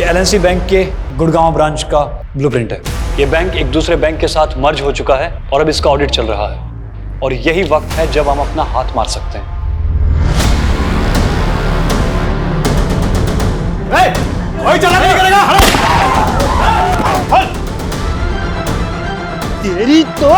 LNC bank के Gurgaon branch का blueprint है। ये बैंक एक दूसरे बैंक के साथ मर्ज हो चुका है और अब इसका ऑडिट चल रहा है और यही वक्त है जब हम अपना हाथ मार सकते हैं। कोई चला नहीं करेगा। तेरी तो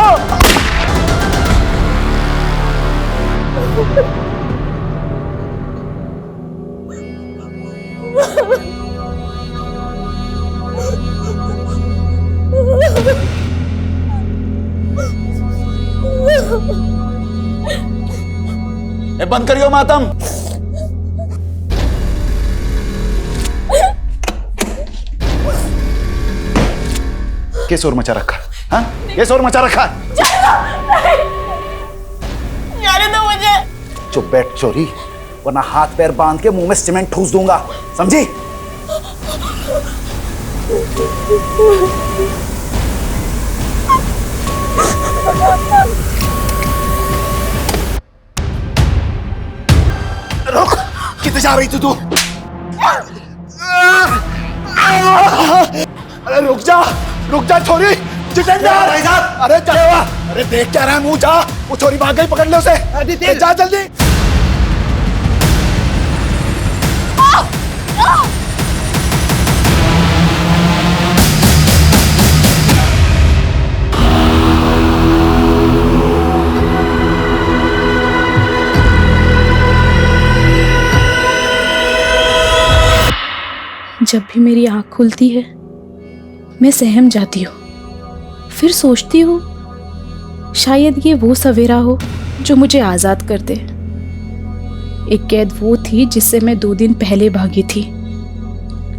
बंद करियो मातम। क्या शोर मचा रखा? हाँ, ये शोर मचा रखा? जाने दो मुझे। चुप बैठ चोरी, वरना हाथ पैर बांध के मुंह में सीमेंट ठूस दूंगा, समझी? रुक, किधर जा रही थी तू? अरे रुक जा छोरी। जितेंद्र भाई साहब, अरे चले हुआ। अरे देख क्या रहा है, मुंह जा। वो छोरी भाग गई, पकड़ ले उसे। जा जल्दी। जब भी मेरी आँख खुलती है मैं सहम जाती हूँ, फिर सोचती हूँ शायद ये वो सवेरा हो जो मुझे आज़ाद कर दे। एक कैद वो थी जिससे मैं 2 दिन पहले भागी थी,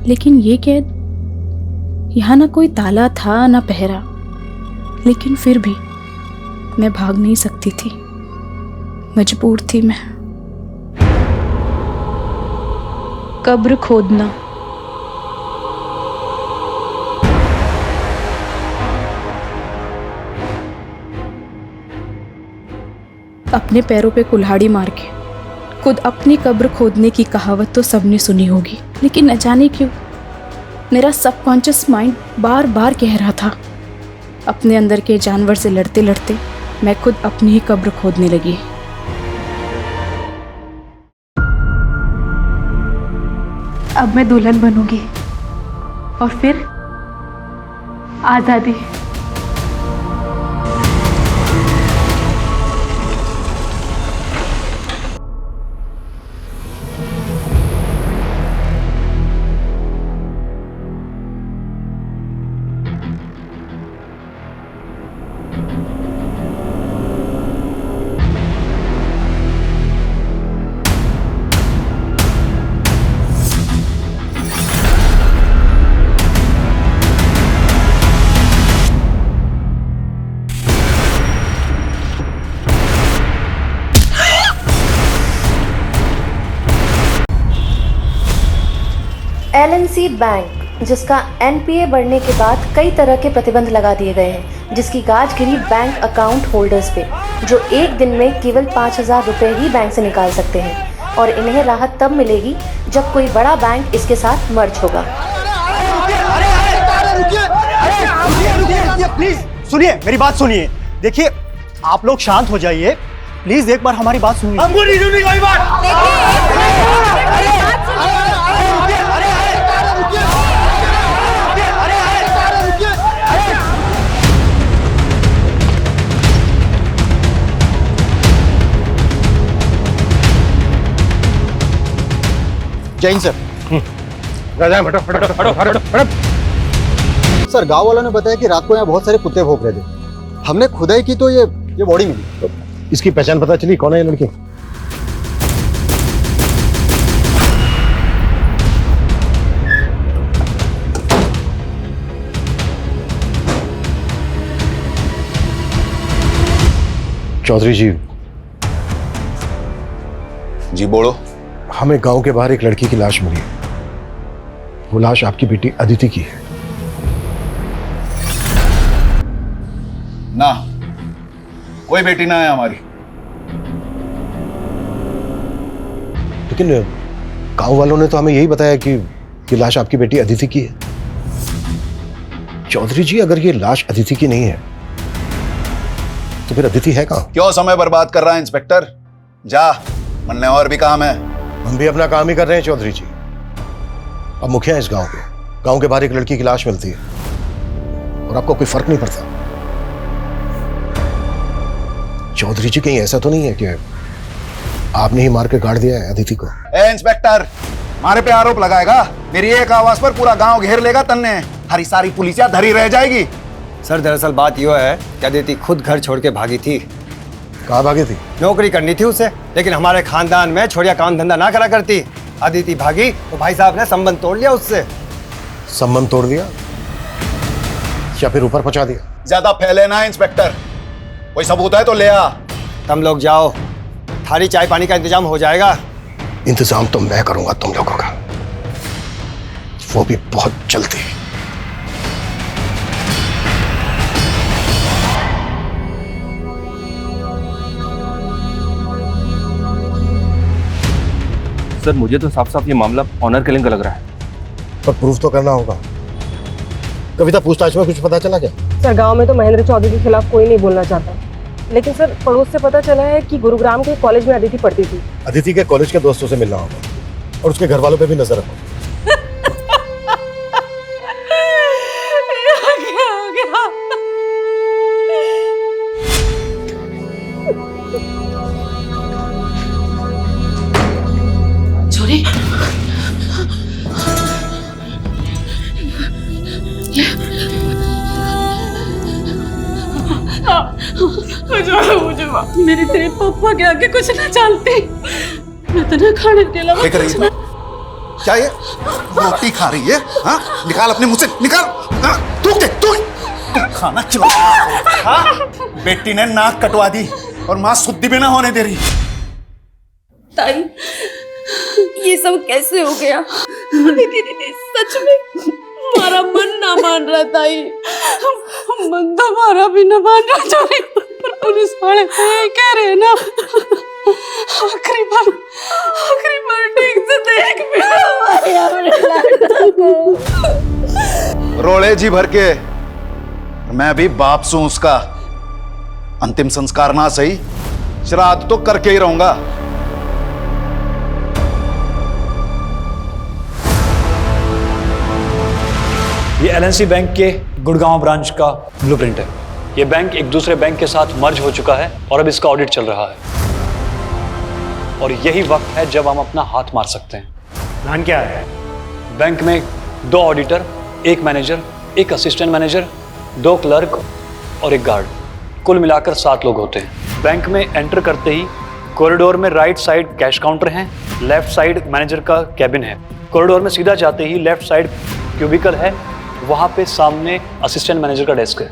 लेकिन ये कैद यहाँ ना कोई ताला था ना पहरा, लेकिन फिर भी मैं भाग नहीं सकती थी, मजबूर थी मैं। कब्र खोदना। अपने पैरों पे कुल्हाड़ी मार के खुद अपनी कब्र खोदने की कहावत तो सबने सुनी होगी, लेकिन न जाने क्यों मेरा सबकॉन्शियस माइंड बार बार कह रहा था, अपने अंदर के जानवर से लड़ते लड़ते मैं खुद अपनी ही कब्र खोदने लगी। अब मैं दुल्हन बनूंगी और फिर आज़ादी। एलएनसी बैंक, जिसका एनपीए बढ़ने के बाद कई तरह के प्रतिबंध लगा दिए गए हैं, जिसकी गाज गिरी बैंक अकाउंट होल्डर्स पे, जो एक दिन में केवल 5,000 रुपये ही बैंक से निकाल सकते हैं, और इन्हें राहत तब मिलेगी जब कोई बड़ा बैंक इसके साथ मर्ज होगा। प्लीज सुनिए, मेरी बात सुनिए। देखिए, आप लोग शांत हो जाइए प्लीज, एक बार हमारी बात सुनिए। हमको नहीं सुननी कोई बात। जैन सर। सर, गांव वालों ने बताया कि रात को यहाँ बहुत सारे कुत्ते भौंक रहे थे। हमने खुदाई की तो ये बॉडी मिली। इसकी पहचान पता चली? कौन है ये लड़की? चौधरी जी। जी बोलो। हमें गांव के बाहर एक लड़की की लाश मिली। वो लाश आपकी बेटी अदिति की है। ना, कोई बेटी ना है हमारी। लेकिन गांव वालों ने तो हमें यही बताया कि कि लाश आपकी बेटी अदिति की है। चौधरी जी, अगर ये लाश अदिति की नहीं है तो फिर अदिति है कहां? क्यों समय बर्बाद कर रहा है इंस्पेक्टर? जा, मनने और भी काम है। हम भी अपना काम ही कर रहे हैं चौधरी जी। अब मुखिया है इस गांव के। गांव के बाहर एक लड़की की लाश मिलती है और आपको कोई फर्क नहीं पड़ता। चौधरी जी, कहीं ऐसा तो नहीं है कि आपने ही मार के गाड़ दिया है अदिति को? ए इंस्पेक्टर, मारे पे आरोप लगाएगा? मेरी एक आवाज पर पूरा गांव घेर लेगा तन्ने। हरी सारी पुलिसिया धरी रह जाएगी। सर, दरअसल बात यह है कि अदिति खुद घर छोड़ के भागी थी। कहाँ भागी थी? नौकरी करनी थी उसे, लेकिन हमारे खानदान में छोड़िया काम धंधा ना करा करती। अदिति भागी तो भाई साहब ने संबंध तोड़ लिया उससे। संबंध तोड़ दिया या फिर ऊपर पहुंचा दिया? ज्यादा फैले ना इंस्पेक्टर, कोई सबूत है तो ले आ। तुम लोग जाओ, थाली चाय पानी का इंतजाम हो जाएगा। इंतजाम तो मैं करूंगा तुम लोगों का, वो भी बहुत जल्दी। सर, मुझे तो साफ साफ ये मामला ऑनर किलिंग का लग रहा है। पर प्रूफ तो करना होगा। कविता, पूछताछ में कुछ पता चला क्या? सर, गांव में तो महेंद्र चौधरी के खिलाफ कोई नहीं बोलना चाहता, लेकिन सर पड़ोस से पता चला है कि गुरुग्राम के कॉलेज में अदिति पढ़ती थी। अदिति के कॉलेज के दोस्तों से मिलना होगा और उसके घर वालों पे भी नजर रखो। छोरी, मुझे मेरे तेरे पापा के आगे कुछ ना जानती। मैं तो ना खाने के अलावा क्या ये रोटी खा रही है? हाँ, निकाल अपने मुंह से, निकाल। हाँ, तू खाना खिला। हाँ, बेटी ने नाक कटवा दी और माँ शुद्धि भी ना होने दे रही। ताई, ये सब कैसे हो गया? दीदी सच में हमारा मन ना मान रहा। ताई, मन तो हमारा भी ना मान रहा। पर पुलिस वाले तो ये कह रहे हैं ना, आखिरी बार ठीक से देख भी हमारे अपने लड़का को। रोले जी भर के, मैं भी बाप सू उसका। अंतिम संस्कार ना सही, श्राद्ध तो करके ही रहूंगा। ये एलएनसी बैंक के गुड़गांव ब्रांच का ब्लूप्रिंट है। ये बैंक एक दूसरे बैंक के साथ मर्ज हो चुका है और अब इसका ऑडिट चल रहा है। और यही वक्त है जब हम अपना हाथ मार सकते हैं। प्लान क्या है? बैंक में 2 auditor, 1 manager, 1 assistant manager, 2 clerk और 1 गार्ड, कुल मिलाकर 7 लोग होते हैं। बैंक में एंटर करते ही कॉरिडोर में राइट साइड कैश काउंटर है, लेफ्ट साइड मैनेजर का कैबिन है। कॉरिडोर में सीधा जाते ही लेफ्ट साइड क्यूबिकल है, वहाँ पे सामने असिस्टेंट मैनेजर का डेस्क है।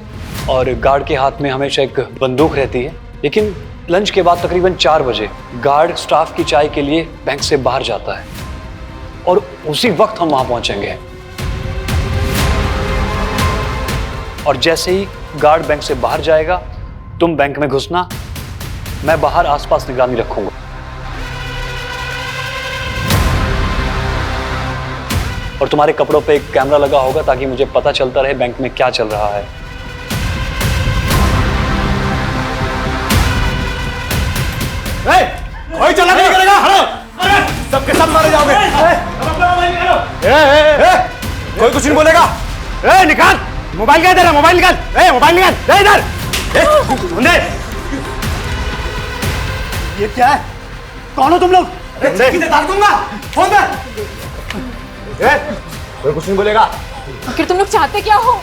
और गार्ड के हाथ में हमेशा एक बंदूक रहती है। लेकिन लंच के बाद तकरीबन 4 बजे गार्ड स्टाफ की चाय के लिए बैंक से बाहर जाता है और उसी वक्त हम वहाँ पहुँचेंगे। और जैसे ही गार्ड बैंक से बाहर जाएगा, तुम बैंक में घुसना, मैं बाहर आसपास निगरानी रखूंगा। और तुम्हारे कपड़ों पे एक कैमरा लगा होगा ताकि मुझे पता चलता रहे बैंक में क्या चल रहा है। कोई चला नहीं करेगा। हेलो, सबके सब मारे जाओगे। कोई कुछ नहीं बोलेगा। निकाल मोबाइल, का इधर मोबाइल निकाल। मोबाइल निकाल, दे इधर। ये क्या है? कौन हो तुम लोग? दाग दूंगा, फोन कर। कोई कुछ नहीं बोलेगा। आखिर तुम लोग चाहते क्या हो?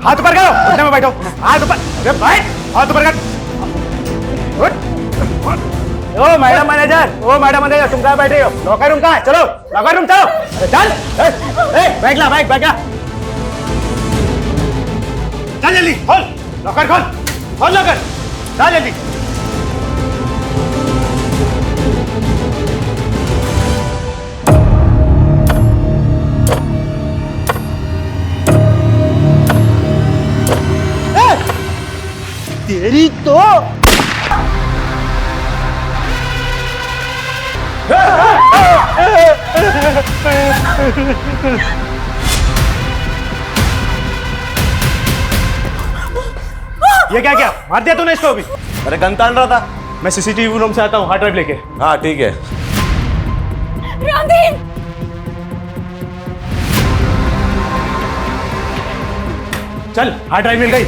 हाथ ऊपर करो, उठने में बैठो। हाथ ऊपर, हाथ ऊपर कर। ओ मैडम मैनेजर, तुम कहाँ बैठे हो? लॉकर रूम कहाँ है? चलो लॉकर रूम चलो। चल, बैठ ला, बैठ ला। चल जल्दी, खोल लॉकर, खोल लॉकर, चल जल्दी। तेरी तो ये क्या क्या मार दिया तूने इसको अभी? अरे गन तान रहा था। मैं सीसीटीवी रूम से आता हूँ, हार्ड ड्राइव लेके। हाँ ठीक है। रणधीर, चल हार्ड ड्राइव मिल गई।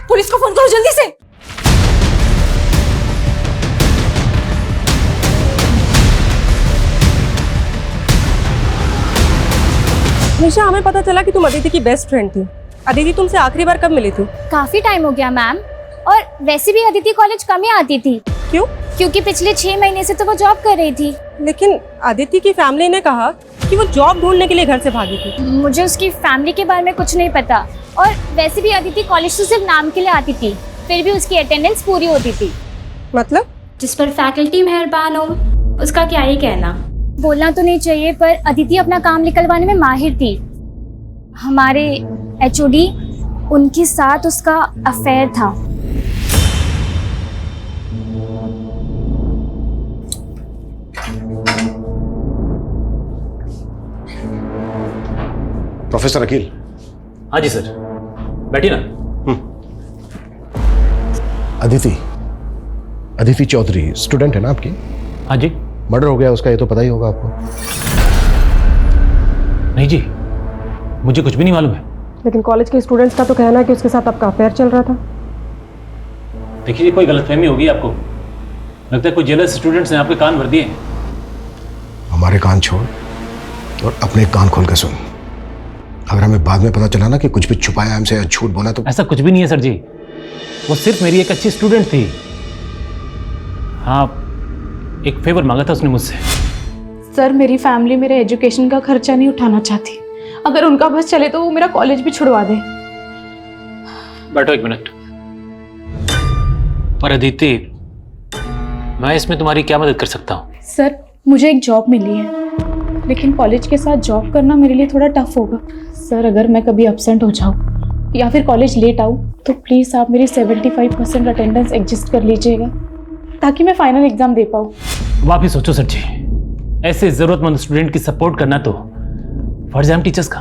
पुलिस को फोन करो जल्दी से। निशा, हमें पता चला कि तुम अदिति की बेस्ट फ्रेंड थी। अदिति तुमसे आखिरी बार कब मिली थी? काफी टाइम हो गया मैम, और वैसे भी अदिति कॉलेज कम ही आती थी। क्यों? क्योंकि पिछले 6 महीने से तो वो जॉब कर रही थी। लेकिन अदिति की फैमिली ने कहा कि वो जॉब ढूंढने के लिए घर से भागी थी। मुझे उसकी फैमिली के बारे में कुछ नहीं पता, और वैसे भी अदिति कॉलेज तो सिर्फ नाम के लिए आती थी, फिर भी उसकी अटेंडेंस पूरी होती थी। मतलब? जिस पर फैकल्टी मेहरबान हो उसका क्या ही कहना। बोलना तो नहीं चाहिए, पर अदिति अपना काम निकलवाने में माहिर थी। हमारे एचओडी उनके साथ उसका अफेयर था। प्रोफेसर अकील। हाँ जी सर, बैठिए ना। अदिति चौधरी स्टूडेंट है ना आपकी? हाँ जी। मर्डर हो गया उसका, ये तो पता ही होगा आपको। नहीं जी, मुझे कुछ भी नहीं मालूम है। लेकिन कॉलेज के स्टूडेंट्स का तो कहना है कि उसके साथ आपका अफेयर चल रहा था। देखिए, कोई गलतफहमी होगी आपको। लगता है कोई जेलस स्टूडेंट्स ने आपके कान भर दिए। हमारे कान छोड़ और अपने कान खोल के सुन। अगर हमें बाद में पता चला ना कि कुछ भी छुपाया हमसे या झूठ बोला तो। ऐसा कुछ भी नहीं है सर जी, वो सिर्फ मेरी एक अच्छी स्टूडेंट थी। हाँ, एक फेवर मांगा था उसने मुझसे। सर, मेरी फैमिली मेरे एजुकेशन का खर्चा नहीं उठाना चाहती। अगर उनका बस चले तो वो मेरा कॉलेज भी छुड़वा दे। बैठो एक मिनट। पर अदिति, मैं इसमें तुम्हारी क्या मदद कर सकता हूँ? सर, मुझे एक जॉब मिली है, लेकिन कॉलेज के साथ जॉब करना मेरे लिए थोड़ा टफ होगा। सर, अगर मैं कभी एब्सेंट हो जाऊँ या फिर कॉलेज लेट आऊँ तो प्लीज़ आप मेरी 75% अटेंडेंस एडजस्ट कर लीजिएगा, ताकि मैं फाइनल एग्जाम दे पाऊँ। वापिस सोचो सर जी, ऐसे जरूरतमंद स्टूडेंट की सपोर्ट करना तो फर्ज है हम टीचर्स का।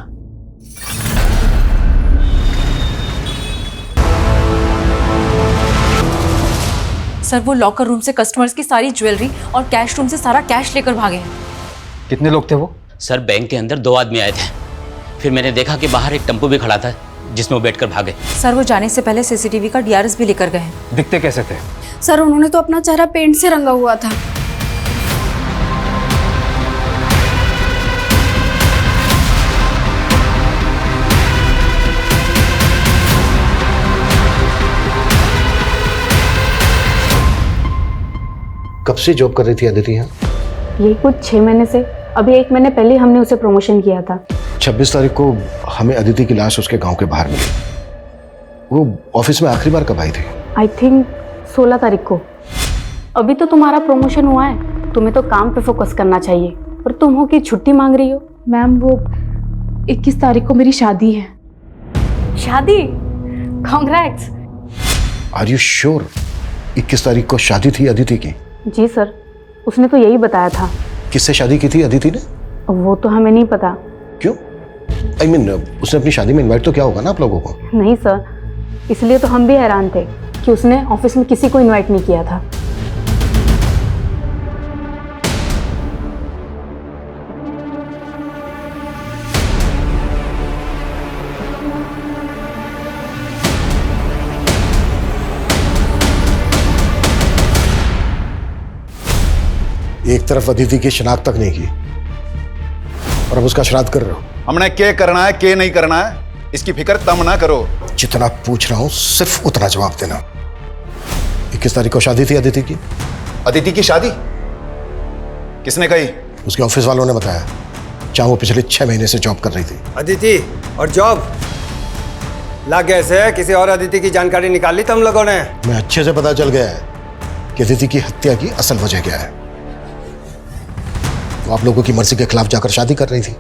सर, वो लॉकर रूम से कस्टमर्स की सारी ज्वेलरी और कैश रूम से सारा कैश लेकर भागे हैं। कितने लोग थे वो? सर, बैंक के अंदर 2 आदमी आए थे, फिर मैंने देखा कि बाहर एक टेम्पो भी खड़ा था जिसमें वो बैठकर भागे। सर, वो जाने से पहले सीसीटीवी का डीआरएस भी लेकर गए हैं। दिखते कैसे थे? सर, उन्होंने तो अपना चेहरा पेंट से रंगा हुआ था। कब से जॉब कर रही थी अदिति यहाँ? यही कुछ 6 महीने से। अभी 1 महीने पहले हमने उसे प्रमोशन किया था। 26 तारीख को हमें अदिति की लाश उसके गांव के बाहर मिली। वो ऑफिस में आखिरी बार कब आई थी? आई थिंक 16 तारीख को। अभी तो तुम्हारा प्रमोशन हुआ है, तुम्हें तो काम पे फोकस करना चाहिए, और तुम हो कि छुट्टी मांग रही हो। मैम, वो 21 तारीख को मेरी शादी है। शादी? कांग्रेट्स। आर यू श्योर 21 तारीख को शादी थी अदिति की? जी सर, उसने तो यही बताया था। किससे शादी की थी अदिति ने? वो तो हमें नहीं पता। क्यों? I mean, उसने अपनी शादी में इनवाइट तो किया होगा ना आप लोगों को? नहीं सर, इसलिए तो हम भी हैरान थे कि उसने ऑफिस में किसी को इनवाइट नहीं किया था। एक तरफ अदिति की शिनाख्त तक नहीं की और अब उसका श्राद्ध कर रहे हो। हमने क्या करना है क्या नहीं करना है इसकी फिक्र तम ना करो। जितना पूछ रहा हूं सिर्फ उतना जवाब देना। 21 तारीख को शादी थी अदिति की? अदिति की शादी किसने कही? उसके ऑफिस वालों ने बताया, चाहे वो पिछले 6 महीने से जॉब कर रही थी। अदिति और जॉब लग गए से किसी और अदिति की जानकारी निकाल ली तुम लोगों ने? मैं अच्छे से पता चल गया है, कि अदिति की हत्या की असल वजह क्या है। वो आप लोगों की मर्जी के खिलाफ जाकर शादी कर रही थी,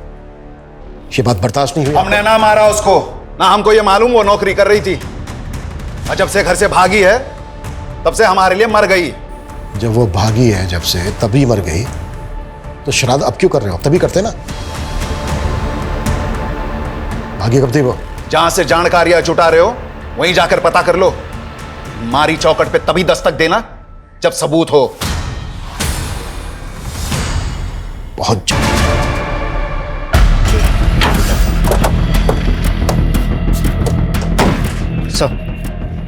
ये बात बर्दाश्त नहीं हुई। हमने ना मारा उसको, ना हमको ये मालूम वो नौकरी कर रही थी। और जब से घर से भागी है तब से हमारे लिए मर गई। जब वो भागी है जब से तभी मर गई, तो श्राद्ध अब क्यों कर रहे हो? तभी करते ना। भागी कब थी वो? जहां से जानकारियां जुटा रहे हो वहीं जाकर पता कर लो। मारी चौकट पे तभी दस्तक देना जब सबूत हो। बहुत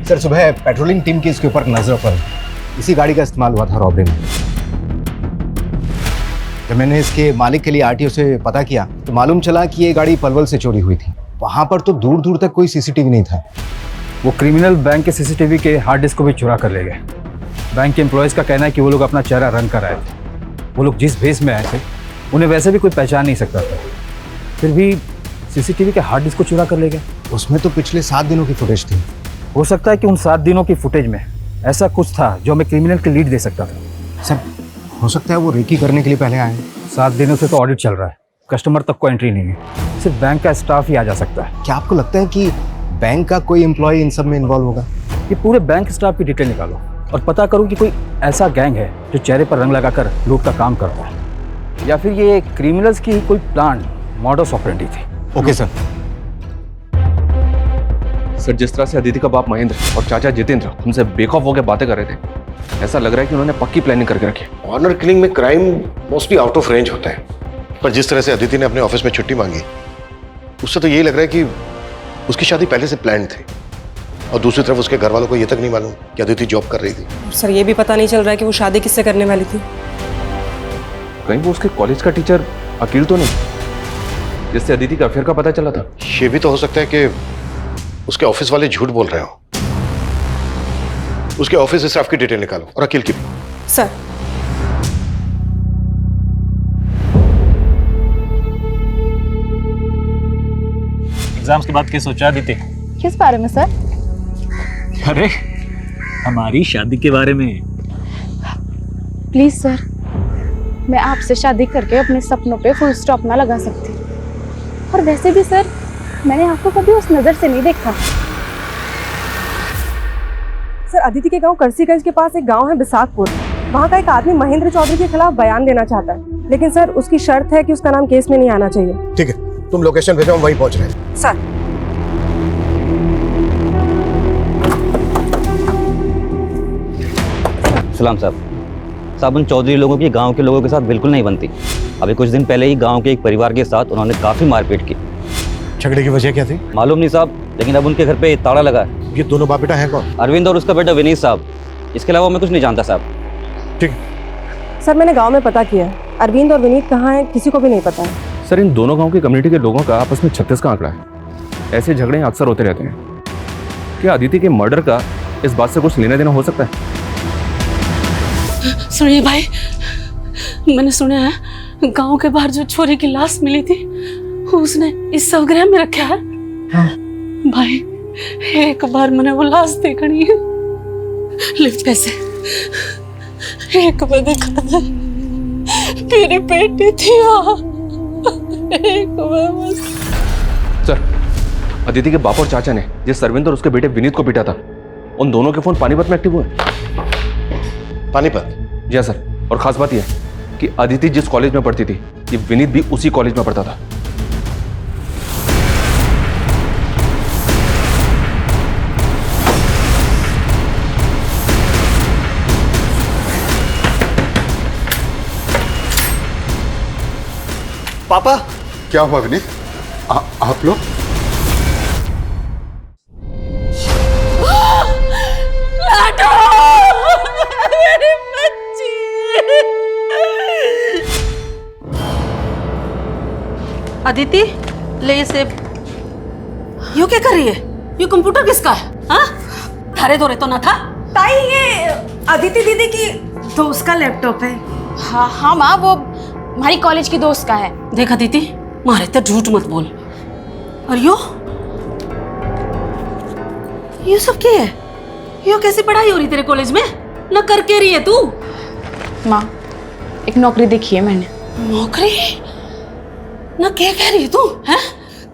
सर सुबह पेट्रोलिंग टीम की इसके ऊपर नजर पर इसी गाड़ी का इस्तेमाल हुआ था रॉबरी में। जब मैंने इसके मालिक के लिए आरटीओ से पता किया तो मालूम चला कि ये गाड़ी पलवल से चोरी हुई थी। वहां पर तो दूर दूर तक कोई सीसीटीवी नहीं था। वो क्रिमिनल बैंक के सीसीटीवी के हार्ड डिस्क को भी चुरा कर ले गए। बैंक के एम्प्लॉयज का कहना है कि वो लोग अपना चेहरा रंग कर आए थे। वो लोग जिस भेस में आए थे उन्हें वैसे भी कोई पहचान नहीं सकता था, फिर भी सीसीटीवी के हार्ड डिस्क को चुरा कर ले गए। उसमें तो पिछले 7 दिनों की फुटेज थी। हो सकता है कि उन 7 दिनों की फुटेज में ऐसा कुछ था जो हमें क्रिमिनल की लीड दे सकता था। सर हो सकता है वो रेकी करने के लिए पहले आए। 7 दिनों से तो ऑडिट चल रहा है, कस्टमर तक को एंट्री नहीं है, सिर्फ बैंक का स्टाफ ही आ जा सकता है। क्या आपको लगता है कि बैंक का कोई एम्प्लॉय इन सब में इन्वॉल्व होगा? ये पूरे बैंक स्टाफ की डिटेल निकालो और पता करो कि कोई ऐसा गैंग है जो चेहरे पर रंग लगाकर लूट का काम करता है, या फिर ये क्रिमिनल्स की कोई प्लान मॉडस ऑपरेंडी थी। Okay sir. सर, जिस तरह से अदिति का बाप महेंद्र और चाचा जितेंद्र हमसे बेखौफ होकर बातें कर रहे थे, ऐसा लग रहा है कि उन्होंने पक्की प्लानिंग करके रखी। ऑनर किलिंग में crime mostly out of range होता है, पर जिस तरह से अदिति ने अपने ऑफिस में छुट्टी मांगी उससे तो यही लग रहा है कि उसकी शादी पहले से प्लान थी। और दूसरी तरफ उसके घर वालों को ये तक नहीं मालूम कि अदिति जॉब कर रही थी। सर ये भी पता नहीं चल रहा है कि वो शादी किससे करने वाली थी। कहीं वो उसके कॉलेज का टीचर अकील तो नहीं, जिससे अदिति का अफेयर का पता चला था? ये भी तो हो सकता है कि उसके ऑफिस वाले झूठ बोल रहे हो। उसके ऑफिस स्टाफ की डिटेल निकालो और अकील की भी। सर एग्जाम्स के बाद क्या सोचा अदिति? किस बारे में सर? अरे हमारी शादी के बारे में। प्लीज सर, मैं आपसे शादी करके अपने सपनों पे फुल स्टॉप ना लगा सकती। और वैसे भी सर, मैंने आपको कभी उस नजर से नहीं देखा। सर अदिति के गांव करसीगंज के पास एक गांव है बिसाकपुर। वहां का एक आदमी महेंद्र चौधरी के खिलाफ बयान देना चाहता है, लेकिन सर उसकी शर्त है कि उसका नाम केस में नहीं आना चाहिए। ठीक है, तुम लोकेशन भेजो, हम वहीं पहुंच रहे हैं। सर सलाम साहब, उन चौधरी लोगों की गांव के लोगों के साथ बिल्कुल नहीं बनती। अभी कुछ दिन पहले ही गांव के एक परिवार के साथ उन्होंने काफी मारपीट की। झगड़े की वजह क्या थी? मालूम नहीं साहब, लेकिन अब उनके घर पे ताला लगा है। ये दोनों बाप बेटा हैं कौन? अरविंद और उसका बेटा विनीत साहब। इसके अलावा मैं कुछ नहीं जानता साहब। ठीक है सर, मैंने गांव में पता किया है, अरविंद और विनीत कहाँ हैं किसी को भी नहीं पता है। सर, इन दोनों गांव की कम्युनिटी के लोगों का आपस में 36 का आंकड़ा है। ऐसे झगड़े अक्सर होते रहते हैं। क्या अदिति के मर्डर का इस बात से कुछ लेना देना हो सकता है? सुनिए भाई, मैंने सुना है गांव के बाहर जो छोरी की लाश मिली थी उसने इस शवगृह में रखा है। हाँ। भाई एक बार मैंने वो लाश देखनी है। ले पैसे, एक बार देखा था मेरी बेटी थी वहाँ, एक बार बस। सर, अदिति के बाप और चाचा ने जिस सरविंद और उसके बेटे विनीत को पीटा था, उन दोनों के फोन पानीपत में एक्टिव हुए। पानीपत? जी सर, और खास बात यह है कि अदिति जिस कॉलेज में पढ़ती थी, ये विनीत भी उसी कॉलेज में पढ़ता था। पापा, क्या हुआ विनीत? आप लोग? अदिति, ले इसे। यू क्या कर रही है? ये कंप्यूटर किसका है? हाँ? थारे धोरे तो ना था? ताई, ये अदिति दीदी की दोस्त का लैपटॉप है। हाँ हाँ माँ, वो हमारी कॉलेज की दोस्त का है। देख अदिति, मारे तो झूठ मत बोल। और यो सब क्या है? यो कैसी पढ़ाई हो रही तेरे कॉलेज में? ना करके रही है तू? माँ, एक नौकरी देखी है मैंने। नौकरी? ना क्या कह रही है तू? हैं?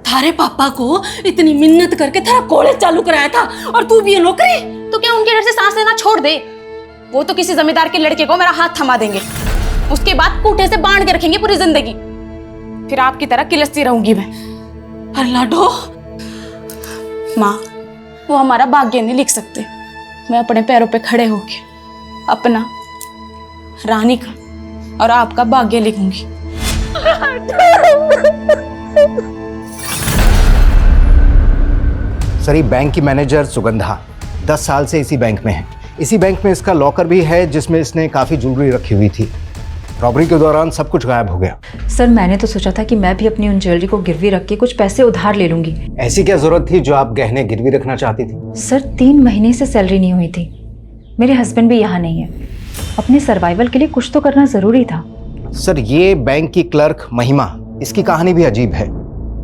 थारे पापा को इतनी मिन्नत करके थारा कॉलेज चालू कराया था और तू भी ये नौकरी? तो क्या उनके डर से सांस लेना छोड़ दे? वो तो किसी जमींदार के लड़के को मेरा हाथ थमा देंगे, उसके बाद कूटे से बांध के रखेंगे पूरी जिंदगी। फिर आपकी तरह किलसती रहूंगी मैं। पर लाडो, माँ, वो हमारा भाग्य नहीं लिख सकते। मैं अपने पैरों पे खड़े होके अपना, रानी का और आपका भाग्य लिखूंगी। सर, ये बैंक की मैनेजर सुगंधा 10 साल से इसी बैंक में है। इसी बैंक में इसका लॉकर भी है जिसमें इसने काफ़ी ज्वेलरी रखी हुई थी। रॉबरी के दौरान सब कुछ गायब हो गया। सर, मैंने तो सोचा था कि मैं भी अपनी उन ज्वेलरी को गिरवी रख के कुछ पैसे उधार ले लूंगी। ऐसी क्या जरूरत थी जो आप गहने गिरवी रखना चाहती थी? सर, 3 महीने से सैलरी नहीं हुई थी। मेरे हस्बैंड भी यहाँ नहीं है। अपने सर्वाइवल के लिए कुछ तो करना जरूरी था। सर, ये बैंक की क्लर्क महिमा, इसकी कहानी भी अजीब है।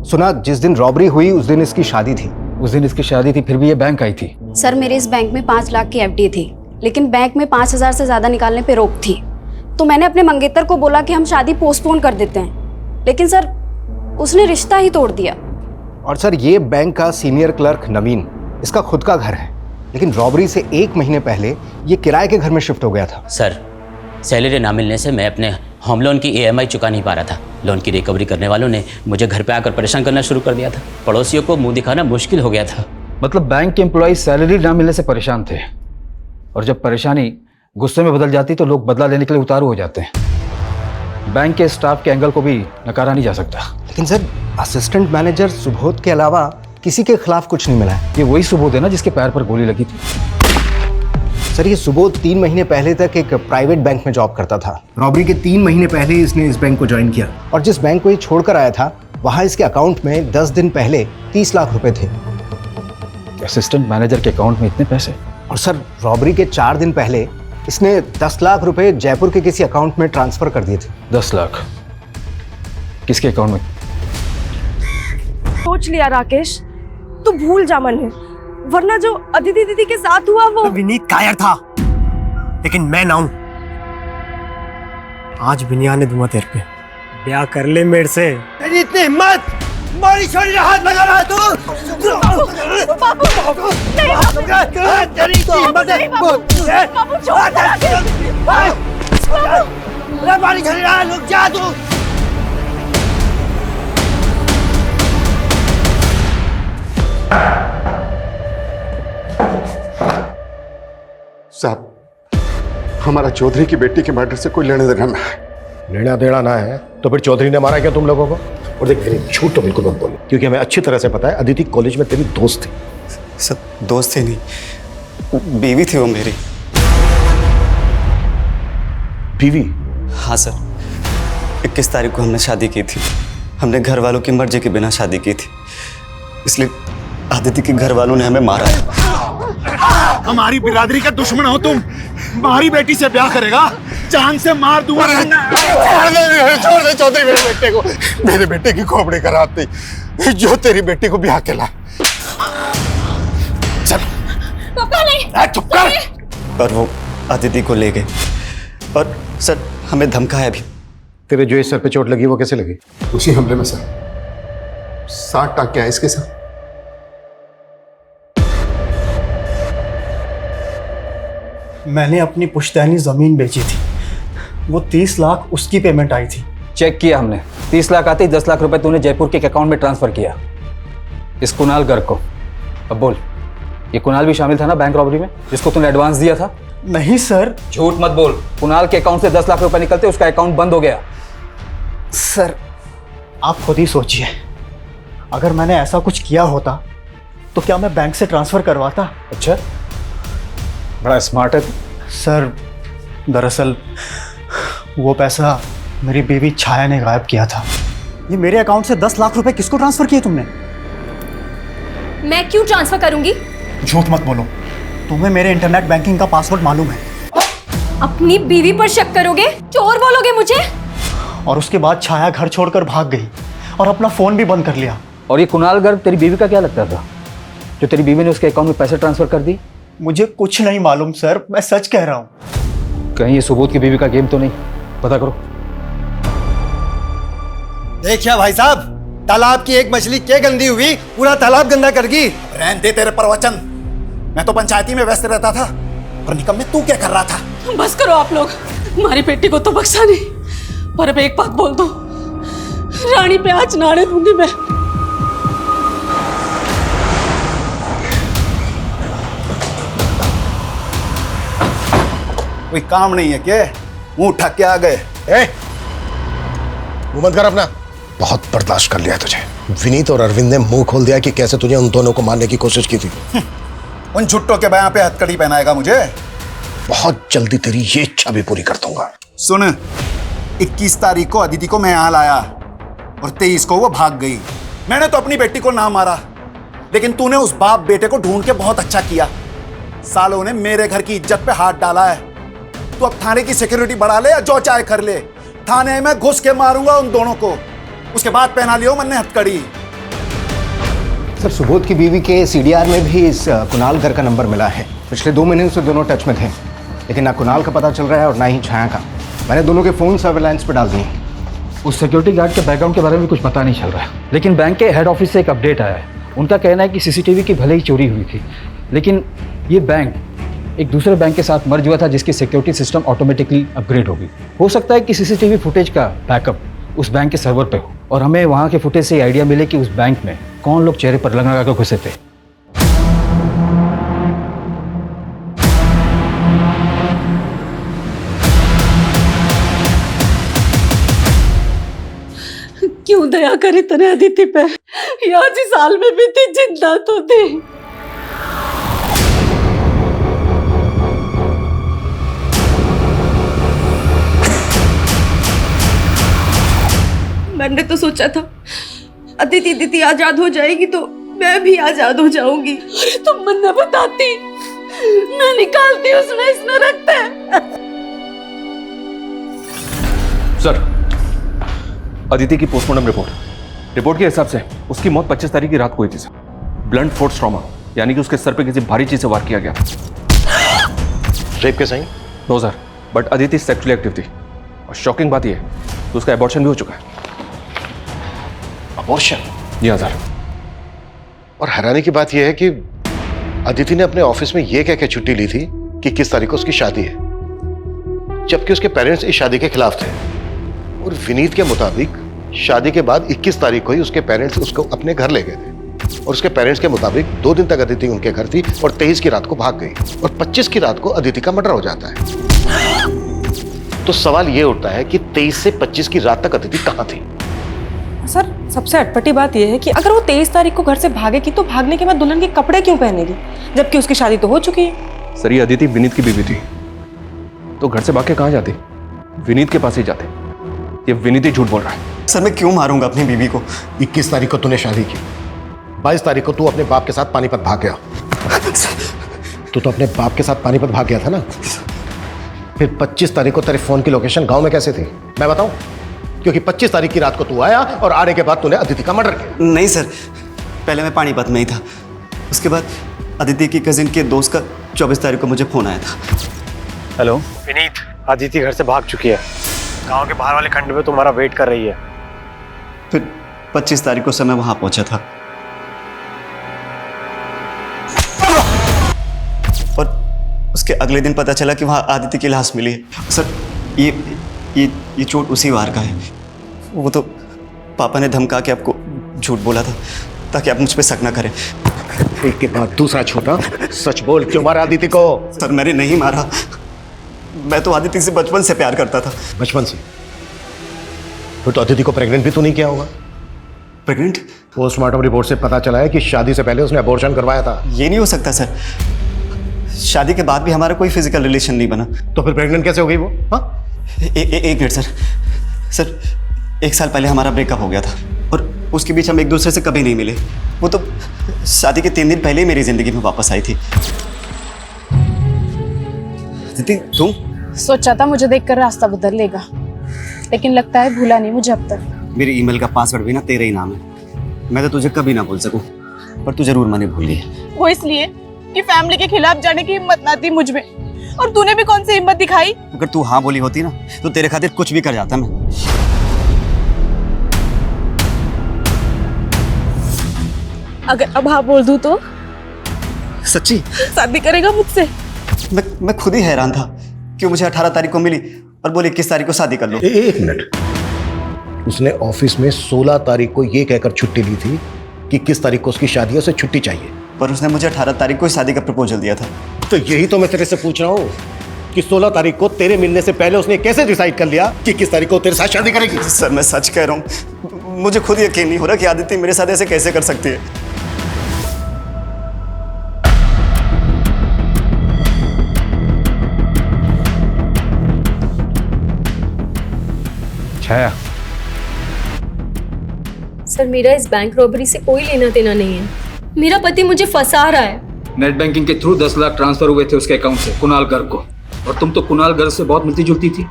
सुना जिस दिन रॉबरी हुई उस दिन इसकी शादी थी। उस दिन इसकी शादी थी, फिर भी ये बैंक आई थी। सर, मेरे इस बैंक में 5 लाख की एफडी थी, लेकिन बैंक में 5,000 से ज़्यादा निकालने पे रोक थी। तो मैंने अपने मंगेतर को बोला कि हम शादी पोस्टपोन कर देते हैं, लेकिन सर उसने रिश्ता ही तोड़ दिया। और सर, ये बैंक का सीनियर क्लर्क नवीन, इसका खुद का घर है, लेकिन रॉबरी से 1 महीने पहले ये किराए के घर में शिफ्ट हो गया था। सर, सैलरी ना मिलने से मैं अपने होम लोन की EMI चुका नहीं पा रहा था। लोन की रिकवरी करने वालों ने मुझे घर पे आकर परेशान करना शुरू कर दिया था। पड़ोसियों को मुंह दिखाना मुश्किल हो गया था। मतलब बैंक के एम्प्लॉय सैलरी ना मिलने से परेशान थे, और जब परेशानी गुस्से में बदल जाती तो लोग बदला लेने के लिए उतारू हो जाते हैं। बैंक के स्टाफ के एंगल को भी नकारा नहीं जा सकता। लेकिन सर, असिस्टेंट मैनेजर सुबोध के अलावा किसी के खिलाफ कुछ नहीं मिला है। ये वही सुबोध है ना जिसके पैर पर गोली लगी थी? सर, ये सुबोध 3 महीने पहले तक एक प्राइवेट बैंक में जॉब करता था। रॉबरी के 3 महीने पहले इसने इस बैंक को ज्वाइन किया, और जिस बैंक को ये छोड़कर आया था वहां इसके अकाउंट में 10 दिन पहले 30 लाख रुपए थे। असिस्टेंट मैनेजर के अकाउंट में इतने पैसे? और सर, रॉबरी के 4 दिन पहले इसने 10 लाख रुपए जयपुर के किसी अकाउंट में ट्रांसफर कर दिए थे। 10 लाख किसके अकाउंट में? सोच लिया राकेश, तू भूल जा मन है, वरना जो अदिति दीदी के साथ हुआ वो। विनीत कायर था, लेकिन मैं ना हूं। आज बिनिया ने दूंगा तेरे पे। ब्याह कर ले मेरे से। तेरी इतनी हिम्मत, मारी छोड़ी हाथ लगा रहा तू। तेरी इतनी हिम्मत है, मारी छोड़ी रहा, रुक जा तू। साहब, हमारा चौधरी की बेटी के मर्डर से कोई लेना देना ना है। लेना देना ना है तो फिर चौधरी ने मारा क्या तुम लोगों को? और देख, मेरी झूठ तो बिल्कुल मत बोलो, क्योंकि हमें अच्छी तरह से पता है अदिति कॉलेज में तेरी दोस्त थी। सब दोस्त थे नहीं, बीवी थी वो मेरी। बीवी? हाँ सर, 21 तारीख को हमने शादी की थी। हमने घर वालों की मर्जी के बिना शादी की थी, इसलिए अदिति के घर वालों ने हमें मारा। हमारी बिरादरी का दुश्मन हो तुम, हमारी बेटी से ब्याह करेगा, जान से मार दूंगा। छोड़ दे चौधरी मेरे बेटे को। मेरे बेटे की खोपड़ी कराती जो तेरी बेटी को ब्याह के ला। चल पापा नहीं, चुप कर। पर वो अदिति को ले गए, और सर हमें धमकाया भी। तेरे जो इस सर पे चोट लगी वो कैसे लगी? उसी हमले में सर 60 टाँके आए इसके साथ। मैंने अपनी पुश्तैनी जमीन बेची थी, वो 30 लाख उसकी पेमेंट आई थी। चेक किया हमने, 30 लाख आते ही 10 लाख रुपए तूने जयपुर के अकाउंट में ट्रांसफर किया इस कुणाल गर्ग को। अब बोल, ये कुणाल भी शामिल था ना बैंक रॉबरी में जिसको तूने एडवांस दिया था? नहीं सर। झूठ मत बोल। कुणाल के अकाउंट से 10 लाख रुपए निकलते उसका अकाउंट बंद हो गया। सर, आप खुद ही सोचिए, अगर मैंने ऐसा कुछ किया होता तो क्या मैं बैंक से ट्रांसफर करवाता? अच्छा, बड़ा स्मार्ट है। सर, दरअसल वो पैसा मेरी बीवी छाया ने गायब किया था। ये मेरे अकाउंट से 10 लाख रुपए किसको ट्रांसफर किए तुमने? मैं क्यों ट्रांसफर करूंगी? झूठ मत बोलो, तुम्हें मेरे इंटरनेट बैंकिंग का पासवर्ड मालूम है। अपनी बीवी पर शक करोगे? चोर बोलोगे मुझे? और उसके बाद छाया घर छोड़कर भाग गई और अपना फोन भी बंद कर लिया। और ये कुणाल गर्ग तेरी बीवी का क्या लगता था जो तेरी बीवी ने उसके अकाउंट में पैसे ट्रांसफर कर दी? मुझे कुछ नहीं मालूम सर, मैं सच कह रहा हूँ। कहीं ये सुबोध की बीवी का गेम तो नहीं? पता करो। देखिए भाई साहब, तालाब की एक मछली क्या गंदी हुई, पूरा तालाब गंदा कर दी। रहने दे तेरे प्रवचन, मैं तो पंचायती में व्यस्त रहता था, और निकम्मे तू क्या कर रहा था? बस करो आप लोग, हमारी बेटी को तो बख्शा नहीं, पर अब एक बात बोल दो, रानी पे आज नाड़े दूंगी मैं। कोई काम नहीं है क्या? मुंह उठा के आ गए। मुंह बंद कर अपना। बहुत बर्दाश्त कर लिया तुझे। विनीत और अरविंद ने मुंह खोल दिया कि कैसे तुझे उन दोनों को मारने की कोशिश की थी। उन छुट्टों के बयां पे हथकड़ी पहनाएगा मुझे। बहुत जल्दी तेरी ये इच्छा भी पूरी कर दूंगा। सुन, 21 तारीख को अदिति को मैं यहाँ लाया और 23 को वो भाग गई। मैंने तो अपनी बेटी को ना मारा, लेकिन तूने उस बाप बेटे को ढूंढ के बहुत अच्छा किया। सालों ने मेरे घर की इज्जत पे हाथ डाला है। तू अब थाने की सिक्योरिटी बढ़ा ले या जो चाहे कर ले, थाने में घुस के मारूंगा उन दोनों को। उसके बाद पहना लियो मैंने हथकड़ी। सर, सुबोध की बीवी के सीडीआर में भी इस कुणाल घर का नंबर मिला है। पिछले 2 महीने से दोनों टच में थे, लेकिन ना कुणाल का पता चल रहा है और ना ही छाया का। मैंने दोनों के फोन सर्वेलांस पे डाल दिए। उस सिक्योरिटी गार्ड के बैकग्राउंड के बारे में कुछ पता नहीं चल रहा है, लेकिन बैंक के हेड ऑफिस से एक अपडेट आया है। उनका कहना है कि सीसीटीवी की भले ही चोरी हुई थी, लेकिन ये बैंक एक दूसरे बैंक के साथ मर्ज हुआ था, जिसकी सिक्योरिटी सिस्टम ऑटोमेटिकली अपग्रेड होगी। हो सकता है कि सीसीटीवी फुटेज का बैकअप उस बैंक के सर्वर पे हो, और हमें वहाँ के फुटेज से आइडिया मिले कि उस बैंक में कौन लोग चेहरे पर लगा कर घुसे थे। क्यों दया करी तने अदिति पे? यार जी साल में भी थी, जिंदा तो थी। मैंने तो सोचा था अदिति दीदी आजाद हो जाएगी तो मैं भी आजाद हो जाऊंगी। अरे तुम मन न बताती, मैं निकालती उसमें इसमें रखते हैं। सर, अदिति की पोस्टमार्टम रिपोर्ट के हिसाब से उसकी मौत 25 तारीख की रात को हुई थी सर। ब्लंट फोर्स ट्रॉमा, यानी कि उसके सर पे किसी भारी चीज से वार किया गया था। रेप के sign? No sir, but Aditi sexually active थी, और शॉकिंग बात यह है तो उसका एबॉर्शन भी हो चुका है। अबॉर्शन? जी हाँ सर। और हैरानी की बात यह है कि अदिति ने अपने ऑफिस में यह कह के छुट्टी ली थी कि किस तारीख को उसकी शादी है, जबकि उसके पेरेंट्स इस शादी के खिलाफ थे। और विनीत के मुताबिक शादी के बाद 21 तारीख को ही उसके पेरेंट्स उसको अपने घर ले गए थे, और उसके पेरेंट्स के मुताबिक 2 दिन तक अदिति उनके घर थी और 23 की रात को भाग गई, और 25 की रात को अदिति का मर्डर हो जाता है। तो सवाल यह उठता है कि 23 से 25 की रात तक अदिति कहां थी? सर, सबसे अटपटी बात यह है कि अगर वो 23 तारीख को घर से भागेगी तो भागने के बाद दुल्हन के कपड़े क्यों पहनेगी, जबकि उसकी शादी तो हो चुकी है। सर, ये अदिति विनीत की बीवी थी, तो घर से भाग के कहां जाती? विनीत के पास ही जाते। ये विनीत ही झूठ बोल रहा है। सर, मैं क्यों मारूंगा अपनी बीवी को? 21 तारीख को तूने शादी की, 22 तारीख को तू अपने बाप के साथ पानीपत भाग गया। तू तो अपने बाप के साथ पानीपत भाग गया था ना? फिर 25 तारीख को तेरे फोन की लोकेशन गांव में कैसे थी, मैं बताऊं? क्योंकि 25 तारीख की रात को तू आया और आने के बाद तूने अदिति का मर्डर किया। नहीं सर, पहले मैं पानीपत में ही था, उसके बाद अदिति की कजिन के दोस्त का 24 तारीख को मुझे फोन आया था। हेलो विनीत, अदिति घर से भाग चुकी है, गांव के बाहर वाले खंड में तुम्हारा वेट कर रही है। फिर 25 तारीख को समय वहां पहुंचा था, और उसके अगले दिन पता चला कि वहां आदिति की लाश मिली है। सर, ये चोट उसी वार का है। वो तो पापा ने धमका के आपको झूठ बोला था ताकि आप मुझ पे शक ना करें। एक के बाद दूसरा छोटा, सच बोल, क्यों मारा आदिति को? सर, मैंने नहीं मारा, मैं तो आदिति से बचपन से प्यार करता था। बचपन से? फिर तो अदिति को प्रेग्नेंट भी तू नहीं किया होगा। प्रेग्नेंट? पोस्टमार्टम रिपोर्ट से पता चला है कि शादी से पहले उसने अबॉर्शन करवाया था। ये नहीं हो सकता सर, शादी के बाद भी हमारा कोई फिजिकल रिलेशन नहीं बना। तो फिर प्रेग्नेंट कैसे हो गई वो? हाँ, एक मिनट सर, 1 साल पहले हमारा ब्रेकअप हो गया था, और उसके बीच हम एक दूसरे से कभी नहीं मिले। वो तो शादी के 3 दिन पहले ही मेरी जिंदगी में वापस आई थी। दीदी, तुम? सोचा था मुझे देखकर रास्ता बदल लेगा, लेकिन लगता है भूला नहीं मुझे अब तक। मेरी ईमेल का पासवर्ड भी ना तेरे ही नाम है। मैं तो तुझे कभी ना भूल सकूं, पर तू जरूर मैंने भूल गई। वो इसलिए कि फैमिली के खिलाफ जाने की हिम्मत ना थी मुझ में, और तूने भी कौन सी हिम्मत दिखाई? अगर तू हाँ बोली होती ना तो तेरे खातिर कुछ भी कर जाता मैं। अगर अब हाँ बोल दूं तो सच्ची शादी करेगा मुझसे? मैं खुद ही हैरान था कि मुझे 18 तारीख को मिली और बोले 21 तारीख को शादी कर लो। एक मिनट, उसने ऑफिस में 16 तारीख को ये कहकर छुट्टी ली थी कि 21 तारीख को उसकी शादी है, उसे छुट्टी चाहिए। पर उसने मुझे 18 तारीख को ही शादी का प्रपोजल दिया था। तो यही तो मैं तेरे से पूछ रहा हूँ कि 16 तारीख को तेरे मिलने से पहले उसने कैसे डिसाइड कर लिया कि 21 तारीख को तेरे साथ शादी करेगी? सर मैं सच कह रहा हूँ, मुझे खुद यकीन नहीं हो रहा कि आदित्य मेरे साथ ऐसे कैसे कर सकती है। छाया, सर मेरा इस बैंक रॉबरी से कोई लेना देना नहीं है। मेरा पति मुझे फंसा रहा है। नेट बैंकिंग के थ्रू 10 लाख ट्रांसफर हुए थे उसके अकाउंट से कुणाल गर्ग को, और तुम तो कुणाल गर्ग से बहुत मिलती जुलती थी।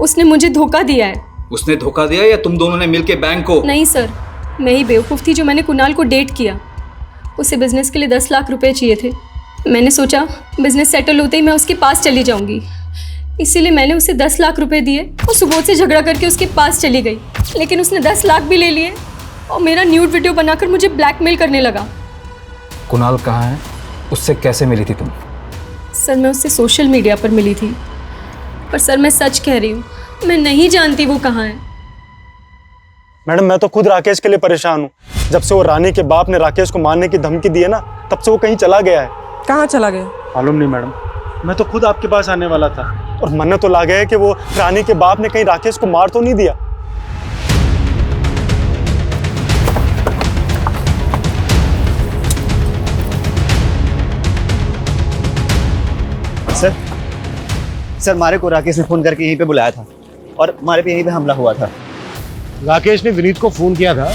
उसने मुझे धोखा दिया है। उसने धोखा दिया या तुम दोनों ने मिलके बैंक को? नहीं सर, मैं ही बेवकूफ़ थी जो मैंने कुणाल को डेट किया। उसे बिजनेस के लिए 10 लाख रुपए चाहिए थे। मैंने सोचा बिजनेस सेटल होते ही मैं उसके पास चली जाऊंगी, इसीलिए मैंने उसे 10 लाख रुपए दिए और सुबोध से झगड़ा करके उसके पास चली गई। लेकिन उसने 10 लाख भी ले लिए और मेरा न्यूड वीडियो बनाकर मुझे ब्लैकमेल करने लगा। कुणाल कहाँ है? उससे कैसे मिली थी तुम? सर मैं उससे सोशल मीडिया पर मिली थी, पर सर मैं सच कह रही हूँ, मैं नहीं जानती वो कहाँ है। मैडम मैं तो खुद राकेश के लिए परेशान हूँ। जब से वो रानी के बाप ने राकेश को मारने की धमकी दी है ना, तब से वो कहीं चला गया है। कहाँ चला गया? मालूम नहीं मैडम, मैं तो खुद आपके पास आने वाला था और मन तो ला गया है कि वो रानी के बाप ने कहीं राकेश को मार तो नहीं दिया। सर मारे को राकेश ने फोन करके यहीं पे बुलाया था और मारे पे यहीं पे हमला हुआ था। राकेश ने विनीत को फोन किया था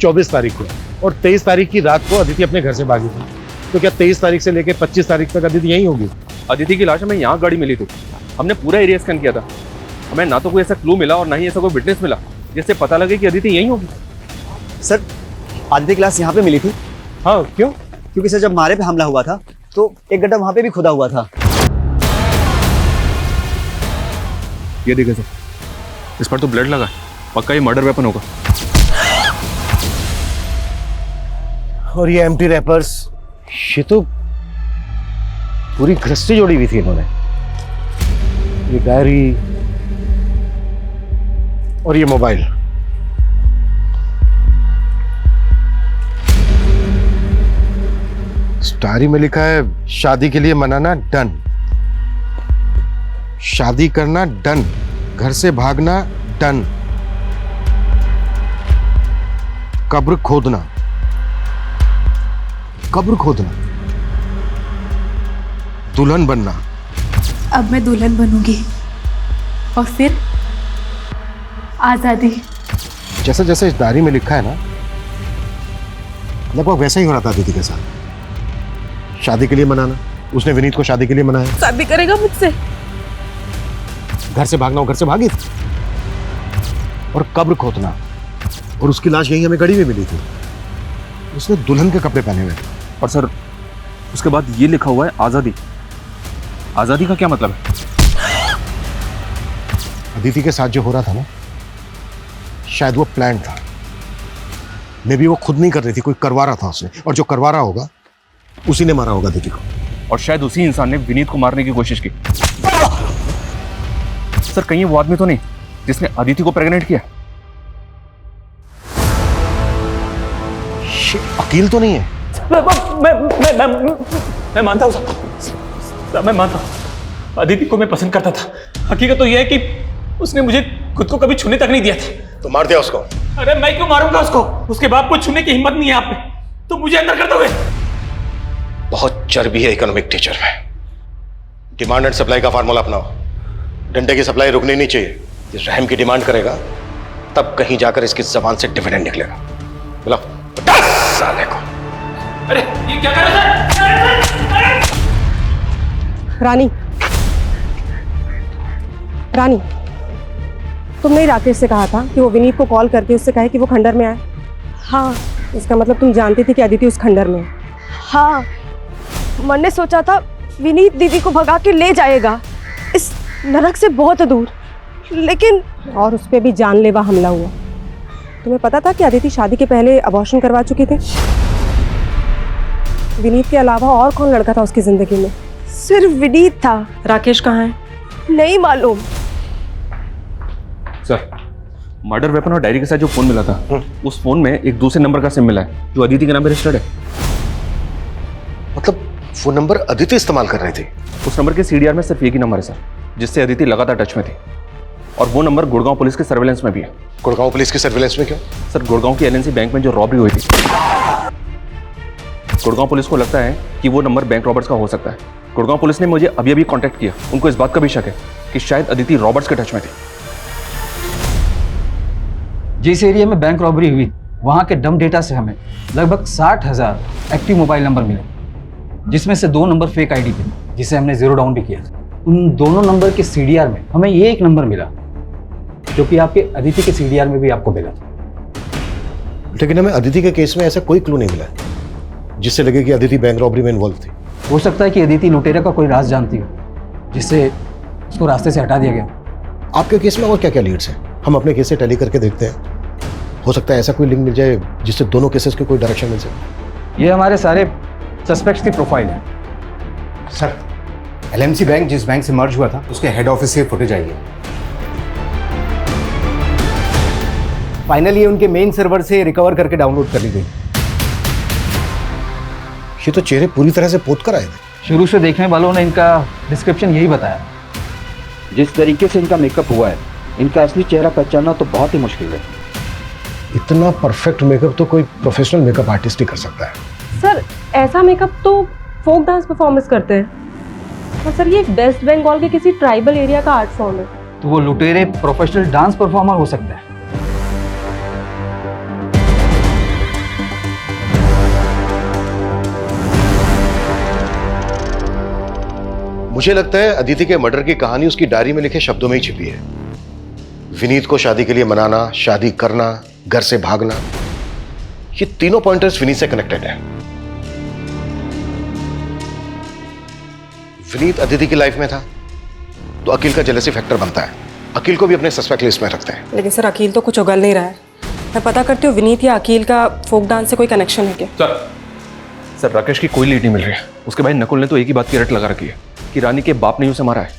24 तारीख को, और 23 तारीख की रात को अदिति अपने घर से भागी थी। तो क्या 23 तारीख से लेकर 25 तारीख तक अदिति यहीं होगी? अदिति की लाश हमें यहाँ गाड़ी मिली थी, हमने पूरा एरिया स्कैन किया था। हमें ना तो कोई ऐसा क्लू मिला और ना ही ऐसा कोई विटनेस मिला जिससे पता लगे कि अदिति यहीं होगी। सर आदित्य की लाश यहाँ पे मिली थी। हाँ क्यों? क्योंकि सर जब मारे पे हमला हुआ था तो एक गड्ढा वहाँ पे भी खुदा हुआ था। ये देखिए सर, इस पर तो ब्लड लगा है, पक्का ये मर्डर वेपन होगा। और ये एम्प्टी रैपर्स, ये तो पूरी गृहस्थी जोड़ी हुई थी इन्होंने। ये डायरी और ये मोबाइल। इस डायरी में लिखा है शादी के लिए मनाना डन, शादी करना डन, घर से भागना डन, कब्र खोदना, कब्र खोदना, दुल्हन बनना। अब मैं दुल्हन बनूंगी और फिर आजादी। जैसे जैसे इस डायरी में लिखा है ना, लगभग वैसा ही हो रहा था दीदी के साथ। शादी के लिए मनाना, उसने विनीत को शादी के लिए मनाया। शादी करेगा मुझसे? घर से भागना, वो घर से भागी थी। और कब्र खोदना, और उसकी लाश यहीं हमें गड़ी में मिली थी। उसने दुल्हन के कपड़े पहने हुए। और सर उसके बाद ये लिखा हुआ है आजादी। आजादी का क्या मतलब है? अदिति के साथ जो हो रहा था ना, शायद वो प्लान था। मे बी वो खुद नहीं कर रही थी, कोई करवा रहा था उसने, और जो करवा रहा होगा उसी ने मारा होगा अदिति को। और शायद उसी इंसान ने विनीत को मारने की कोशिश की। सर कहीं वो आदमी तो नहीं जिसने अदिति को प्रेग्नेंट किया? वकील तो नहीं है? मैं मानता हूँ साहब, मैं मानता हूँ। अदिति को मैं पसंद करता था। हकीकत तो यह है कि उसने मुझे खुद को कभी छूने तक नहीं दिया था। तो मार दिया उसको? अरे मैं क्यों मारूंगा उसको? उसके बाप को छूने की हिम्मत नहीं है आप में, तो मुझे अंदर कर दोगे? बहुत चर्बी है इकोनॉमिक टीचर में। डिमांड एंड सप्लाई का फार्मूला अपनाओ। डंडे की सप्लाई रुकनी नहीं चाहिए। इस रहम की डिमांड करेगा तब कहीं जाकर इसकी जबान से डिविडेंड निकलेगा। बोला 50 साल को। अरे ये क्या कर रहे हैं? रानी, रानी, तुमने राकेश से कहा था कि वो विनीत को कॉल करके उससे कहे कि वो खंडर में आए। हाँ। इसका मतलब तुम जानती थी कि अदिति उस खंडर में है। हाँ। मन ने सोचा था विनीत दीदी को भगा के ले जाएगा इस नरक से बहुत दूर, लेकिन और उस पे भी जानलेवा हमला हुआ। तुम्हें पता था कि अदिति शादी के पहले अबॉर्शन करवा चुकी थी? विनीत के अलावा और कौन लड़का था उसकी जिंदगी में? सिर्फ विनीत था। राकेश कहाँ है? नहीं मालूम। सर, मर्डर वेपन और डायरी के साथ जो फोन मिला था, उस फोन में एक दूसरे नंबर का सिम मिला है जो अदिति के नाम पे रजिस्टर्ड है। मतलब फोन नंबर अदिति इस्तेमाल कर रही थी? उस नंबर के सीडीआर में सिर्फ एक ही नंबर है सर, जिससे अदिति लगातार टच में थी, और वो नंबर गुड़गांव पुलिस के सर्वेलेंस में भी है। गुड़गांव पुलिस के सर्वेलेंस में क्यों? सर, गुड़गांव की एलएनसी बैंक में जो रॉबरी हुई थी, गुड़गांव पुलिस को लगता है कि वो नंबर बैंक रॉबर्ट्स का हो सकता है। गुड़गांव पुलिस ने मुझे अभी अभी कांटेक्ट किया। उनको इस बात का भी शक है कि शायद अदिति रॉबर्ट्स के टच में थी। जिस एरिया में बैंक रॉबरी हुई, वहाँ के डम डेटा से हमें लगभग 60,000 एक्टिव मोबाइल नंबर मिले, जिसमें से 2 नंबर फेक आईडी थे, जिसे हमने जीरो डाउन भी किया था। उन दोनों नंबर के सीडीआर में हमें ये एक नंबर मिला, जो कि आपके अदिति के सीडीआर में भी आपको मिला था। लेकिन हमें अदिति के केस में ऐसा कोई क्लू नहीं मिला जिससे लगे कि अदिति बैंक रॉबरी में इन्वॉल्व थी। हो सकता है कि अदिति लुटेरे का कोई राज जानती हो, जिससे उसको रास्ते से हटा दिया गया। आपके केस में और क्या क्या लीड्स हैं? हम अपने केस से टैली करके देखते हैं, हो सकता है ऐसा कोई लिंक मिल जाए जिससे दोनों केसेस के कोई डायरेक्शन मिल सके। ये हमारे सारे सस्पेक्ट्स की प्रोफाइल है। सर, एलएमसी बैंक जिस बैंक से मर्ज हुआ था, उसके हेड ऑफिस से फुटेज आई है। फाइनली उनके मेन सर्वर से रिकवर करके डाउनलोड कर ली गई। ये तो चेहरे पूरी तरह से पोत कर आए थे। शुरू से देखने वालों ने इनका डिस्क्रिप्शन यही बताया। जिस तरीके से इनका मेकअप हुआ है, इनका असली चेहरा पहचानना तो बहुत ही मुश्किल है। इतना परफेक्ट मेकअप तो कोई प्रोफेशनल मेकअप आर्टिस्ट ही कर सकता है। सर, ऐसा मेकअप तो फोक डांस परफॉर्मेंस करते हैं। और सर, ये वेस्ट बंगाल के किसी ट्राइबल एरिया का आर्ट फॉर्म है। तो वो लुटेरे प्रोफेशनल डांस परफॉर्मर हो सकता है। मुझे लगता है अदिति के मर्डर की कहानी उसकी डायरी में लिखे शब्दों में ही छिपी है। विनीत को शादी के लिए मनाना, शादी करना, घर से भागना, ये तीनों पॉइंटर्स विनीत से कनेक्टेड है। विनीत अदिति की लाइफ में था तो अकील का जेलसी फैक्टर बनता है। अकील को भी अपने सस्पेक्ट लिस्ट में रखते हैं। लेकिन सर, अकील तो कुछ उगल नहीं रहा है। मैं पता करती हूँ विनीत या अकील का फोक डांस से कोई कनेक्शन है क्या? सर, राकेश की कोई लीड नहीं मिल रही है। उसके भाई नकुल ने तो एक ही बात की रट लगा रखी है कि रानी के बाप ने ही उसे मारा है।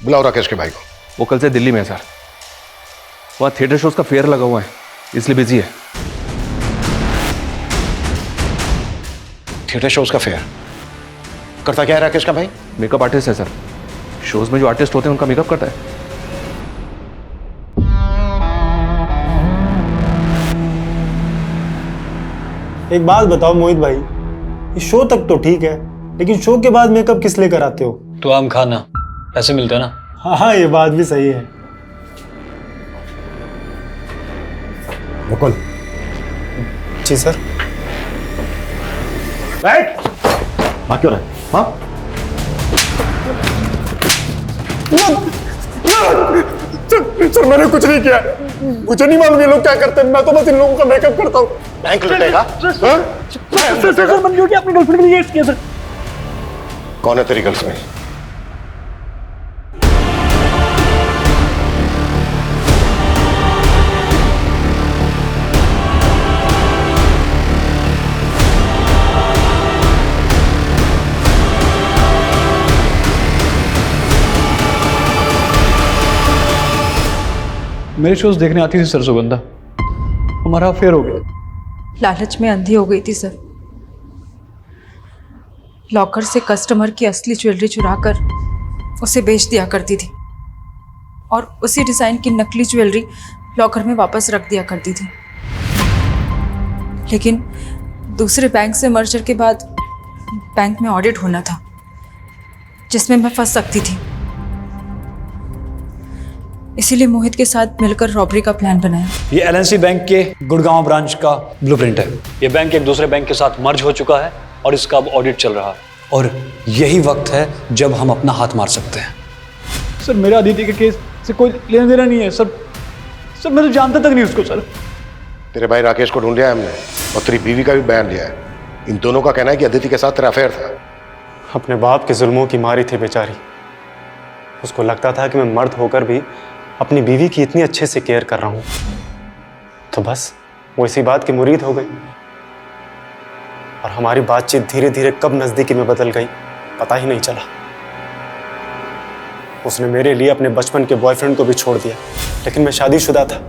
बुलाओ राकेश के भाई को। वो कल से दिल्ली में है सर, वहाँ थिएटर शोज का फेयर लगा हुआ है, इसलिए बिजी है। थिएटर शोज का फेयर करता क्या है राकेश का भाई? मेकअप आर्टिस्ट है सर। शोज में जो आर्टिस्ट होते हैं उनका मेकअप करता है। एक बात बताओ मोहित भाई, ये शो तक तो ठीक है, लेकिन शो के बाद मेकअप किस लिए कराते हो? तो आम खाना, पैसे मिलते हैं ना। हाँ, ये बात भी सही है। मुकुल। जी सर। बैठ। हाँ, क्यों रहे? हाँ? सर, मैंने कुछ नहीं किया। मुझे नहीं मालूम ये लोग क्या करते हैं। मैं तो बस इन लोगों का मेकअप करता हूँ। बैंक लुटेगा? सर, मैंने जो किया अपनी गर्लफ्रेंड के लिए किया सर। कौन है तेरी गर्लफ्रेंड? मेरे शोज देखने आती थी सर सुगंधा, हमारा अफेयर हो गया। लालच में अंधी हो गई थी सर। लॉकर से कस्टमर की असली ज्वेलरी चुराकर उसे बेच दिया करती थी और उसी डिज़ाइन की नकली ज्वेलरी लॉकर में वापस रख दिया करती थी। लेकिन दूसरे बैंक से मर्जर के बाद बैंक में ऑडिट होना था, जिसमें मैं फंस सकती थी। इसीलिए मोहित के साथ मिलकर रॉबरी का प्लान बनाया। ये एलएनसी बैंक के गुड़गांव ब्रांच का ब्लूप्रिंट है। ये बैंक एक दूसरे बैंक के साथ मर्ज हो चुका है और इसका अब ऑडिट चल रहा है, और यही वक्त है जब हम अपना हाथ मार सकते हैं। सर, मेरा अदिति के केस से कोई लेना देना नहीं है सर। सर, मैं तो जानता तक नहीं उसको। सर, तेरे भाई राकेश को ढूंढ लिया हमने और तेरी बीवी का भी बयान लिया है। इन दोनों का कहना है कि अदिति के साथ तेरा अफेयर था। अपने बाप के जुल्मों की मारी थी बेचारी। उसको लगता था कि मैं मर्द होकर भी अपनी बीवी की इतनी अच्छे से केयर कर रहा हूँ, तो बस वो इसी बात की मुरीद हो गई। और हमारी बातचीत धीरे धीरे कब नज़दीकी में बदल गई पता ही नहीं चला। उसने मेरे लिए अपने बचपन के बॉयफ्रेंड को भी छोड़ दिया, लेकिन मैं शादीशुदा था।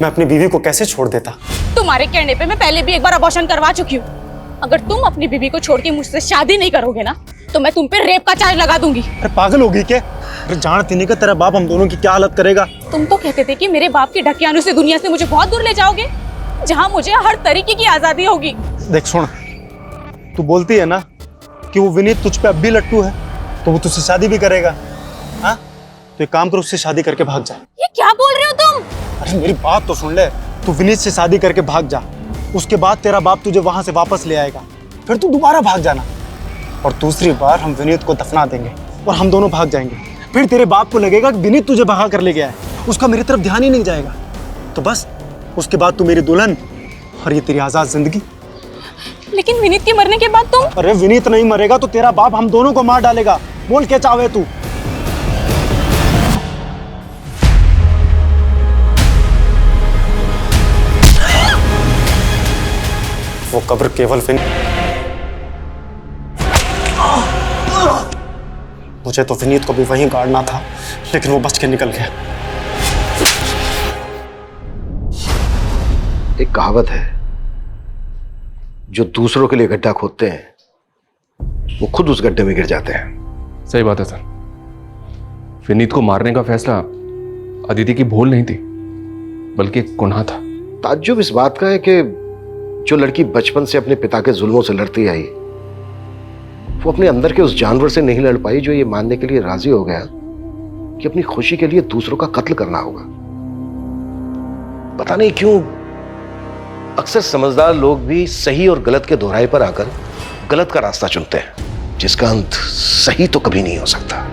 मैं अपनी बीवी को कैसे छोड़ देता? तुम्हारे कहने पे मैं पहले भी एक बार अबॉर्शन करवा चुकी हूँ। अगर तुम अपनी बीवी को छोड़ के मुझसे शादी नहीं करोगे ना, तो मैं तुम पे रेप का चार्ज लगा दूंगी। अरे पागल होगी क्या? अरे जानती नहीं कि तेरा बाप हम दोनों की क्या हालत करेगा। तुम तो कहते थे कि मेरे बाप के ढकियानों से दुनिया से मुझे बहुत दूर ले जाओगे, जहाँ मुझे हर तरीके की आजादी होगी। देख सुन, तू बोलती है ना कि वो विनीत तुझ पे अब भी लट्टू है, तो वो तुझसे शादी भी करेगा। हाँ, तो एक काम कर, उससे शादी करके भाग जा। ये क्या बोल रहे हो तुम? अरे मेरी बात तो सुन ले। तू विनीत से शादी करके भाग जा, उसके बाद तेरा बाप तुझे वहां से वापस ले आएगा, फिर तू दोबारा भाग जाना, और दूसरी बार हम विनीत को दफना देंगे और हम दोनों भाग जाएंगे। फिर तेरे बाप को लगेगा कि विनीत तुझे भगा कर ले गया है, उसका मेरी तरफ ध्यान ही नहीं जाएगा। तो बस उसके बाद तू मेरी दुल्हन और ये तेरी आजाद जिंदगी। लेकिन विनीत के मरने के बाद तुम? अरे विनीत नहीं मरेगा तो तेरा बाप हम दोनों को मार डालेगा। बोल क्या चाहे तू। वो कब्र केवल मुझे तो विनीत को भी वहीं गाड़ना था, लेकिन वो बच के निकल गया। एक कहावत है, जो दूसरों के लिए गड्ढा खोदते हैं वो खुद उस गड्ढे में गिर जाते हैं। सही बात है सर। विनीत को मारने का फैसला अदिति की भूल नहीं थी, बल्कि एक गुनाह था। ताज्जुब इस बात का है कि जो लड़की बचपन से अपने पिता के जुल्मों से लड़ती आई, वो अपने अंदर के उस जानवर से नहीं लड़ पाई जो ये मानने के लिए राजी हो गया कि अपनी खुशी के लिए दूसरों का कत्ल करना होगा। पता नहीं क्यों अक्सर समझदार लोग भी सही और गलत के दोहराए पर आकर गलत का रास्ता चुनते हैं, जिसका अंत सही तो कभी नहीं हो सकता।